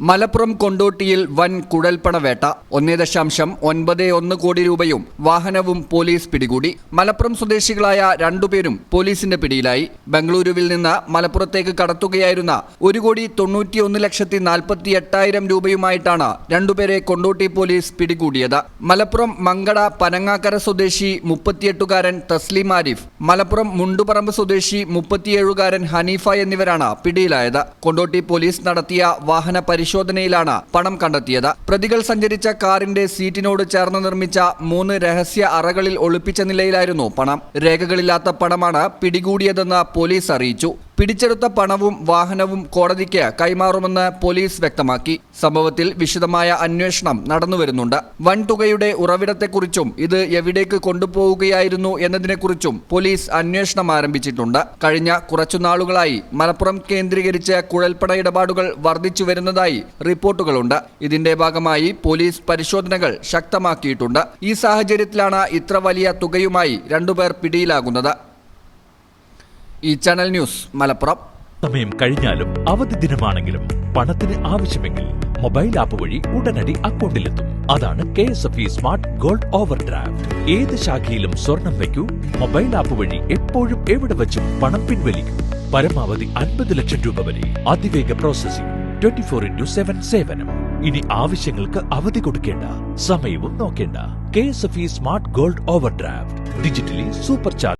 മലപ്പുറം കൊണ്ടോട്ടിയിൽ വൻ കുഴൽപ്പണവേട്ട 1.91 കോടി രൂപയും വാഹനവും പോലീസ് പിടികൂടി. മലപ്പുറം സ്വദേശികളായ രണ്ടുപേരും പോലീസിന്റെ പിടിയിലായി. ബംഗളൂരുവിൽ നിന്ന് മലപ്പുറത്തേക്ക് കടത്തുകയായിരുന്ന 1,91,48,000 രൂപയുമായിട്ടാണ് രണ്ടുപേരെ കൊണ്ടോട്ടി പോലീസ് പിടികൂടിയത്. മലപ്പുറം മങ്കട പനങ്ങാക്കര സ്വദേശി 38-കാരൻ തസ്ലീം ആരിഫ്, മലപ്പുറം മുണ്ടുപറമ്പ് സ്വദേശി 37-കാരൻ ഹനീഫ എന്നിവരാണ് പിടിയിലായത്. കൊണ്ടോട്ടി പോലീസ് നടത്തിയ വാഹന പരിശോധനയിലാണ് പണം കണ്ടെത്തിയത്. പ്രതികൾ സഞ്ചരിച്ച കാറിന്റെ സീറ്റിനോട് ചേർന്ന് നിർമ്മിച്ച 3 രഹസ്യ അറകളിൽ ഒളിപ്പിച്ച നിലയിലായിരുന്നു പണം. രേഖകളില്ലാത്ത പണമാണ് പിടികൂടിയതെന്ന് പോലീസ് അറിയിച്ചു. പിടിച്ചെടുത്ത പണവും വാഹനവും കോടതിക്ക് കൈമാറുമെന്ന് പോലീസ് വ്യക്തമാക്കി. സംഭവത്തിൽ വിശദമായ അന്വേഷണം നടന്നുവരുന്നുണ്ട്. വൻതുകയുടെ ഉറവിടത്തെക്കുറിച്ചും ഇത് എവിടേക്ക് കൊണ്ടുപോവുകയായിരുന്നു എന്നതിനെക്കുറിച്ചും പോലീസ് അന്വേഷണം ആരംഭിച്ചിട്ടുണ്ട്. കഴിഞ്ഞ കുറച്ചുനാളുകളായി മലപ്പുറം കേന്ദ്രീകരിച്ച് കുഴൽപ്പണ ഇടപാടുകൾ വർദ്ധിച്ചു വരുന്നതായി റിപ്പോർട്ടുകളുണ്ട്. ഇതിന്റെ ഭാഗമായി പോലീസ് പരിശോധനകൾ ശക്തമാക്കിയിട്ടുണ്ട്. ഈ സാഹചര്യത്തിലാണ് ഇത്ര വലിയ തുകയുമായി രണ്ടുപേർ പിടിയിലാകുന്നത്. ഈ ചാനൽ ന്യൂസ് മലപ്പുറം. സമയം കഴിഞ്ഞാലും അവധി ദിനമാണെങ്കിലും പണത്തിന് ആവശ്യമെങ്കിൽ മൊബൈൽ ആപ്പ് വഴി ഉടനടി അക്കൗണ്ടിലെത്തും. അതാണ് KSFE smart gold over draft. ഏത് ശാഖയിലും സ്വർണം വയ്ക്കൂ. മൊബൈൽ ആപ്പ് വഴി എപ്പോഴും എവിടെ വെച്ചും പണം പിൻവലിക്കൂ. പരമാവധി 50 ലക്ഷം രൂപ വരെ. അതിവേഗ പ്രോസസിംഗ്, 24/7 സേവനം. ഇനി ആവശ്യങ്ങൾക്ക് അവധി കൊടുക്കേണ്ട, സമയവും നോക്കേണ്ട. KSFE smart gold over draft digitally super charge.